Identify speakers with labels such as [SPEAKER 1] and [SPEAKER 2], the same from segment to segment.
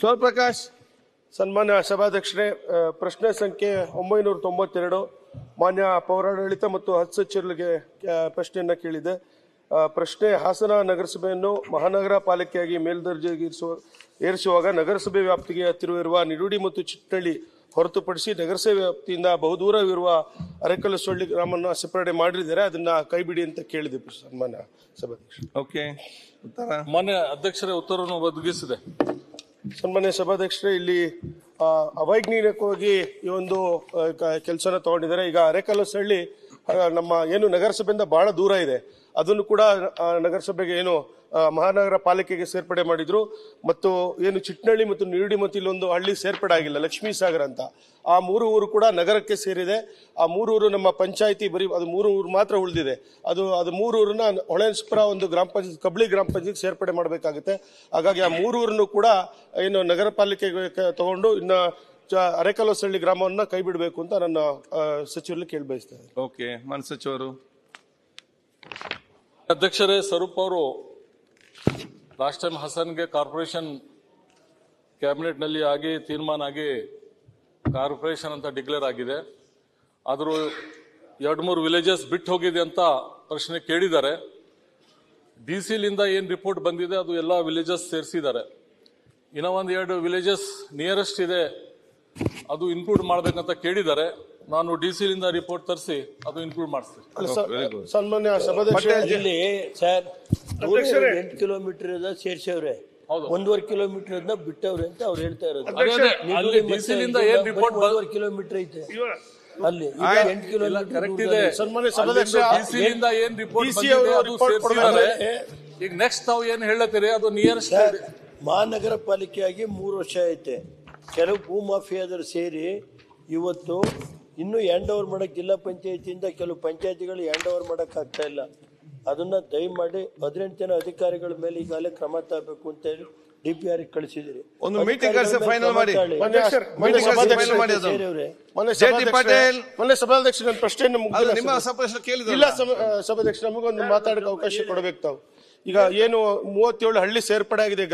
[SPEAKER 1] ಶಿವಪ್ರಕಾಶ್.
[SPEAKER 2] ಸನ್ಮಾನ್ಯ ಸಭಾಧ್ಯಕ್ಷರೇ, ಪ್ರಶ್ನೆ ಸಂಖ್ಯೆ 992 ಮಾನ್ಯ ಪೌರಾಡಳಿತ ಮತ್ತು ಹಜ್ ಸಚಿವರಿಗೆ ಪ್ರಶ್ನೆಯನ್ನ ಕೇಳಿದೆ. ಪ್ರಶ್ನೆ: ಹಾಸನ ನಗರಸಭೆಯನ್ನು ಮಹಾನಗರ ಪಾಲಿಕೆಯಾಗಿ ಮೇಲ್ದರ್ಜೆಗೆ ಏರಿಸುವಾಗ ನಗರಸಭೆ ವ್ಯಾಪ್ತಿಗೆ ಹತ್ತಿರವಿರುವ ನಿಡುಡಿ ಮತ್ತು ಚಿಟ್ಟಳ್ಳಿ ಹೊರತುಪಡಿಸಿ ನಗರಸಭೆ ವ್ಯಾಪ್ತಿಯಿಂದ ಬಹುದೂರವಿರುವ ಅರೆಕಲ್ಲಸೊಳ್ಳಿ ಗ್ರಾಮವನ್ನು ಸೆಪರೇಟ್ ಮಾಡಿದ್ದಾರೆ, ಅದನ್ನ ಕೈಬಿಡಿ ಅಂತ ಕೇಳಿದೆ ಸನ್ಮಾನ್ಯ ಸಭಾಧ್ಯಕ್ಷ.
[SPEAKER 1] ಓಕೆ, ಉತ್ತರ.
[SPEAKER 3] ಮಾನ್ಯ ಅಧ್ಯಕ್ಷರೇ ಉತ್ತರವನ್ನು ಒದಗಿಸಿದೆ.
[SPEAKER 2] ಸನ್ಮಾನ್ಯ ಸಭಾಧ್ಯಕ್ಷರೇ, ಇಲ್ಲಿ ಅವೈಜ್ಞಾನಿಕವಾಗಿ ಈ ಒಂದು ಕೆಲಸನ ತಗೊಂಡಿದ್ದಾರೆ. ಈಗ ಅರೆಕಲ್ಲಸಳ್ಳಿ ನಮ್ಮ ಏನು ನಗರಸಭೆಯಿಂದ ಬಹಳ ದೂರ ಇದೆ, ಅದನ್ನು ಕೂಡ ನಗರಸಭೆಗೆ ಏನು ಮಹಾನಗರ ಪಾಲಿಕೆಗೆ ಸೇರ್ಪಡೆ ಮಾಡಿದ್ರು. ಮತ್ತು ಏನು ಚಿಟ್ನಳ್ಳಿ ಮತ್ತು ನಿರುಡಿ ಮತ್ತು ಇಲ್ಲೊಂದು ಹಳ್ಳಿ ಸೇರ್ಪಡೆ ಆಗಿಲ್ಲ, ಲಕ್ಷ್ಮೀ ಸಾಗರ್ ಅಂತ, ಆ 3 ಊರು ಕೂಡ ನಗರಕ್ಕೆ ಸೇರಿದೆ. ಆ 3 ಊರು ನಮ್ಮ ಪಂಚಾಯಿತಿ ಬರೀ ಅದು 3 ಊರು ಮಾತ್ರ ಉಳಿದಿದೆ. ಅದು 3 ಊರನ್ನ ಹೊಳೆನಸ್ಪುರ ಒಂದು ಗ್ರಾಮ ಪಂಚಾಯತ್, ಕಬ್ಳಿ ಗ್ರಾಮ ಪಂಚಾಯತ್ ಸೇರ್ಪಡೆ ಮಾಡಬೇಕಾಗುತ್ತೆ. ಹಾಗಾಗಿ ಆ 3 ಊರನ್ನು ಕೂಡ ಏನು ನಗರ ಪಾಲಿಕೆಗೆ ತಗೊಂಡು ಇನ್ನ ಅರೆಕಲ್ಲಸಳ್ಳಿ ಗ್ರಾಮವನ್ನ ಕೈ ಬಿಡಬೇಕು ಅಂತ ನನ್ನ ಸಚಿವರಲ್ಲಿ ಕೇಳಿ ಬಯಸ್ತೇನೆ.
[SPEAKER 1] ಓಕೆ, ಮಾನ್ಯ ಸಚಿವರು.
[SPEAKER 3] ಅಧ್ಯಕ್ಷರೇ, ಸ್ವರೂಪ್ ಅವರು ಲಾಸ್ಟ್ ಟೈಮ್ ಹಸನ್ಗೆ ಕಾರ್ಪೊರೇಷನ್ ಕ್ಯಾಬಿನೆಟ್ ನಲ್ಲಿ ಆಗಿ ತೀರ್ಮಾನ ಆಗಿ ಕಾರ್ಪೊರೇಷನ್ ಅಂತ ಡಿಕ್ಲೇರ್ ಆಗಿದೆ. ಆದರೂ 2-3 ವಿಲೇಜಸ್ ಬಿಟ್ಟು ಹೋಗಿದೆ ಅಂತ ಪ್ರಶ್ನೆ ಕೇಳಿದ್ದಾರೆ. ಡಿಸಿಲಿಂದ ಏನು ರಿಪೋರ್ಟ್ ಬಂದಿದೆ ಅದು ಎಲ್ಲ ವಿಲೇಜಸ್ ಸೇರಿಸಿದ್ದಾರೆ. ಇನ್ನೂ 1-2 ವಿಲೇಜಸ್ ನಿಯರೆಸ್ಟ್ ಇದೆ, ಅದು ಇನ್ಕ್ಲೂಡ್ ಮಾಡ್ಬೇಕಂತ ಕೇಳಿದ್ದಾರೆ. ನಾನು ಡಿಸಿಲಿಂದ ರಿಪೋರ್ಟ್ ತರಿಸಿ ಅದು ಇನ್ಕ್ಲೂಡ್ ಮಾಡಿಸ್ತೀನಿ.
[SPEAKER 2] ಸನ್ಮಾನ್ಯ ಸಭಾಧ್ಯಕ್ಷ,
[SPEAKER 4] ಇಲ್ಲಿ ಸರ್ 8 ಕಿಲೋಮೀಟರ್ ಸೇರ್ಸವ್ರೆ, 1.5 ಕಿಲೋಮೀಟರ್ ಬಿಟ್ಟವ್ರೆ ಅಂತ ಅವ್ರು ಹೇಳ್ತಾ ಇರೋದು.
[SPEAKER 3] ಡಿಸಿಲಿಂದ ಏನ್ ರಿಪೋರ್ಟ್
[SPEAKER 4] 1.5 ಕಿಲೋಮೀಟರ್ ಐತೆ ಅಲ್ಲಿ, 8 ಕಿಲೋಮೀಟರ್
[SPEAKER 3] ಕರೆಕ್ಟ್ ಇದೆ.
[SPEAKER 2] ಸನ್ಮಾನ್ಯ ಸಭಾಧ್ಯಕ್ಷ,
[SPEAKER 3] ಡಿಸಿಲಿಂದ ಏನ್ ರಿಪೋರ್ಟ್ ಅದು ಸೇರಿಸಿದ್ದಾರೆ. ಈಗ ನೆಕ್ಸ್ಟ್ ತಾವು ಏನ್ ಹೇಳತ್ತೀರಿ ಅದು ನಿಯರೆಸ್ಟ್
[SPEAKER 4] ಮಹಾನಗರ ಪಾಲಿಕೆಯಾಗಿ 3 ವರ್ಷ ಐತೆ. ಕೆಲವು ಭೂಮಾಫಿಯಾದರು ಸೇರಿ ಇವತ್ತು ಇನ್ನೂ ಹ್ಯಾಂಡ್ ಓವರ್ ಮಾಡಕ್ ಜಿಲ್ಲಾ ಪಂಚಾಯತಿಯಿಂದ ಕೆಲವು ಪಂಚಾಯತಿಗಳು ಹ್ಯಾಂಡ್ ಓವರ್ ಮಾಡಕ್ ಆಗ್ತಾ ಇಲ್ಲ. ಅದನ್ನ ದಯಮಾಡಿ 18 ಜನ ಅಧಿಕಾರಿಗಳ ಮೇಲೆ ಈಗಾಗಲೇ ಕ್ರಮ ತಗಬೇಕು ಅಂತ ಹೇಳಿ DPR ಕಳಿಸಿದಿರಿ.
[SPEAKER 1] ಒಂದು ಮೀಟಿಂಗ್ ಫೈನಲ್ ಮಾಡಿ.
[SPEAKER 2] ಸಭಾಧ್ಯಕ್ಷ, ನನ್ನ ಪ್ರಶ್ನೆಯನ್ನು ಇಲ್ಲ ಸಭಾಧ್ಯಕ್ಷ, ನಮಗೊಂದು ಮಾತಾಡಕ್ಕೆ ಅವಕಾಶ ಕೊಡಬೇಕು ತಾವು. ಈಗ ಏನು 37 ಹಳ್ಳಿ ಸೇರ್ಪಡೆ ಆಗಿದೆ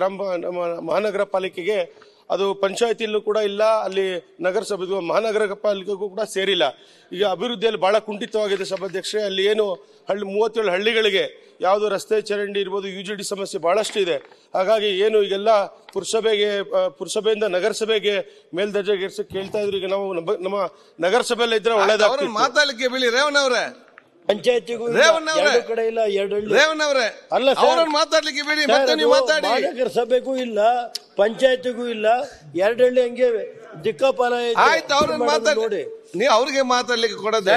[SPEAKER 2] ಮಹಾನಗರ ಪಾಲಿಕೆಗೆ, ಅದು ಪಂಚಾಯತಿಯಲ್ಲೂ ಕೂಡ ಇಲ್ಲ, ಅಲ್ಲಿ ನಗರಸಭೆ ಮಹಾನಗರ ಪಾಲಿಕೆಗೂ ಕೂಡ ಸೇರಿಲ್ಲ. ಈಗ ಅಭಿವೃದ್ಧಿಯಲ್ಲಿ ಬಹಳ ಕುಂಠಿತವಾಗಿದೆ ಸಭಾಧ್ಯಕ್ಷರೇ. ಅಲ್ಲಿ ಏನು 37 ಹಳ್ಳಿಗಳಿಗೆ ಯಾವುದು ರಸ್ತೆ ಚರಂಡಿ ಇರ್ಬೋದು, UGD ಸಮಸ್ಯೆ ಬಹಳಷ್ಟು ಇದೆ. ಹಾಗಾಗಿ ಏನು ಈಗೆಲ್ಲ ಪುರಸಭೆಯಿಂದ ನಗರಸಭೆಗೆ ಮೇಲ್ದರ್ಜೆಗೆ ಕೇಳ್ತಾ ಇದ್ರು. ಈಗ ನಾವು ನಮ್ಮ ನಗರಸಭೆಯಲ್ಲಿ ಇದ್ರೆ ಒಳ್ಳೇದಾಗ್ತದೆ.
[SPEAKER 1] ಮಾತಾಡ್ಲಿಕ್ಕೆ ಬಿಡಿ ರೇವಣ್ಣ ಅವರೇ.
[SPEAKER 4] ಪಂಚಾಯತಿಗೂ ಕಡೆ ಇಲ್ಲ, 2 ಹಳ್ಳಿ
[SPEAKER 1] ರೇವಣ್ಣ ಅವರೇ
[SPEAKER 4] ಅಲ್ಲ
[SPEAKER 1] ಸರ್, ಮಾತಾಡ್ಲಿಕ್ಕೆ ಬಿಡಿ, ಮತ್ತೆ ನೀವು ಮಾತಾಡಿ.
[SPEAKER 4] ಮಹಾನಗರ ಸಭೆಗೂ ಇಲ್ಲ, ಪಂಚಾಯತಿಗೂ ಇಲ್ಲ, 2 ಹಳ್ಳಿ ಹಂಗೆ ದಿಕ್ಕಾಪಾಲ.
[SPEAKER 1] ಆಯ್ತು, ಅವ್ರನ್ನ ಮಾತಾಡಿ ನೋಡಿ. ನೀವು ಅವ್ರಿಗೆ ಮಾತಾಡ್ಲಿಕ್ಕೆ ಕೊಡದೆ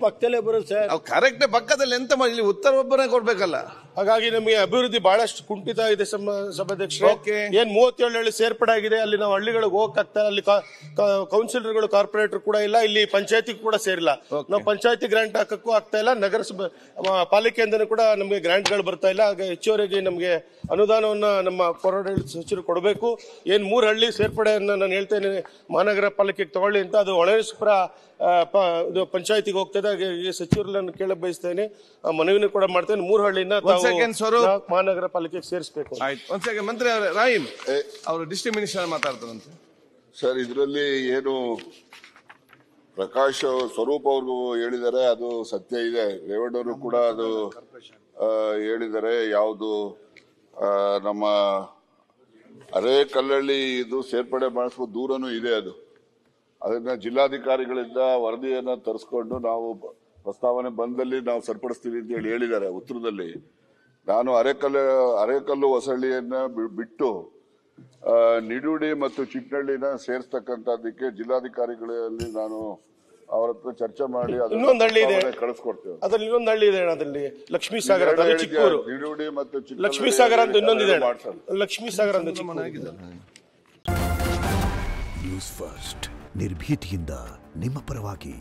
[SPEAKER 4] ಪಕ್ಕದಲ್ಲೇ ಬರೋದು ಸರ್.
[SPEAKER 1] ಕರೆಕ್ಟ್, ಪಕ್ಕದಲ್ಲಿ ಎಂತ ಮಾಡಿ, ಇಲ್ಲಿ ಉತ್ತರ ಒಬ್ಬರೇ ಕೊಡ್ಬೇಕಲ್ಲ.
[SPEAKER 2] ಹಾಗಾಗಿ ನಮಗೆ ಅಭಿವೃದ್ಧಿ ಬಹಳಷ್ಟು ಕುಂಠಿತ ಇದೆ ಸಭಾಧ್ಯಕ್ಷರು. ಏನ್ 37 ಹಳ್ಳಿ ಸೇರ್ಪಡೆ ಆಗಿದೆ, ಅಲ್ಲಿ ನಾವು ಹಳ್ಳಿಗಳಿಗೆ ಹೋಗಕ್ಕಾಗ್ತಾ, ಅಲ್ಲಿ ಕೌನ್ಸಿಲರ್ಗಳು ಕಾರ್ಪೊರೇಟರ್ ಕೂಡ ಇಲ್ಲ, ಇಲ್ಲಿ ಪಂಚಾಯತಿ ಕೂಡ ಸೇರಿಲ್ಲ. ನಾವು ಪಂಚಾಯತಿ ಗ್ರಾಂಟ್ ಹಾಕಕ್ಕೂ ಆಗ್ತಾ ಇಲ್ಲ, ನಗರಸಭೆ ಪಾಲಿಕೆಯಿಂದನೂ ಕೂಡ ನಮಗೆ ಗ್ರಾಂಟ್ ಗಳು ಬರ್ತಾ ಇಲ್ಲ. ಹಾಗೆ ಹೆಚ್ಚುವರೆಗೆ ನಮಗೆ ಅನುದಾನವನ್ನ ನಮ್ಮ ಪೌರಾಡಳಿತ ಸಚಿವರು ಕೊಡಬೇಕು. ಏನ್ 3 ಹಳ್ಳಿ ಸೇರ್ಪಡೆಯನ್ನ ನಾನು ಹೇಳ್ತೇನೆ ಮಹಾನಗರ ಪಾಲಿಕೆಗೆ ತಗೊಳ್ಳಿ ಅಂತ, ಅದು ಹೊಳೆನಸ್ಪುರ ಪಂಚಾಯತಿಗೆ ಹೋಗ್ತದೆ. ಹಾಗೆ ಸಚಿವರನ್ನು ಕೇಳಕ್ ಬಯಸ್ತೇನೆ, ಮನವಿನೂ ಕೂಡ ಮಾಡ್ತೇನೆ. 3 ಹಳ್ಳಿನ ಮಹಾನಗರ ಪಾಲಿಕೆಗೆ ಸೇರಿಸಬೇಕು.
[SPEAKER 1] ಮಂತ್ರಿ ಅವರೇ, ರಾಹಿಮ್ ಅವರು ಡಿಸ್ಟ್ರಿಕ್ಟ್ ಮಿನಿಸ್ಟರ್ ಮಾತಾಡ್ತಾರಂತೆ
[SPEAKER 5] ಸರ್. ಇದರಲ್ಲಿ ಏನು ಪ್ರಕಾಶ್ ಸ್ವರೂಪ್ ಅವರು ಹೇಳಿದ್ದಾರೆ ಅದು ಸತ್ಯ ಇದೆ. ರೇವಣ್ಣವರು ಕೂಡ ಅದು ಹೇಳಿದ್ದಾರೆ. ಯಾವುದು ನಮ್ಮ ಅರೆಕಲ್ಲಳ್ಳಿ ಇದು ಸೇರ್ಪಡೆ ಮಾಡಿಸುವ ದೂರನೂ ಇದೆ. ಅದನ್ನ ಜಿಲ್ಲಾಧಿಕಾರಿಗಳಿಂದ ವರದಿಯನ್ನ ತರಿಸ್ಕೊಂಡು ನಾವು ಪ್ರಸ್ತಾವನೆ ಬಂದಲ್ಲಿ ನಾವು ಸರಿಪಡಿಸ್ತೀವಿ ಅಂತ ಹೇಳಿದ್ದಾರೆ ಉತ್ತರದಲ್ಲಿ. ನಾನು ಅರೆಕಲ್ಲು ಹೊಸಳ್ಳಿಯನ್ನ ಬಿಟ್ಟು ನಿಡುಡಿ ಮತ್ತು ಚಿಕ್ಕನಹಳ್ಳಿನ ಸೇರಿಸ್ತಕ್ಕಂಥದ್ದಕ್ಕೆ ಜಿಲ್ಲಾಧಿಕಾರಿಗಳಲ್ಲಿ ನಾನು ಅವರ ಹತ್ರ ಚರ್ಚೆ ಮಾಡಿ
[SPEAKER 2] ಇನ್ನೊಂದು ಹಳ್ಳಿ ಇದೆ
[SPEAKER 5] ಕಳಿಸ್ಕೊಡ್ತೇವೆ.
[SPEAKER 2] ಅದ್ರಲ್ಲಿ ಇನ್ನೊಂದು ಹಳ್ಳಿ ಇದೆ, ಅದ್ರಲ್ಲಿ ಲಕ್ಷ್ಮೀ ಸಾಗರ,
[SPEAKER 5] ನಿಡುಡಿ ಮತ್ತು
[SPEAKER 2] ಲಕ್ಷ್ಮೀ ಸಾಗರ ಅಂತ ಇನ್ನೊಂದಿದೆ. ಲಕ್ಷ್ಮೀ ಸಾಗರ ಅಂತ
[SPEAKER 6] ನ್ಯೂಸ್ ಫಸ್ಟ್ ನಿರ್ಭೀತಿಯಿಂದ ನಿಮ್ಮ ಪರವಾಗಿ.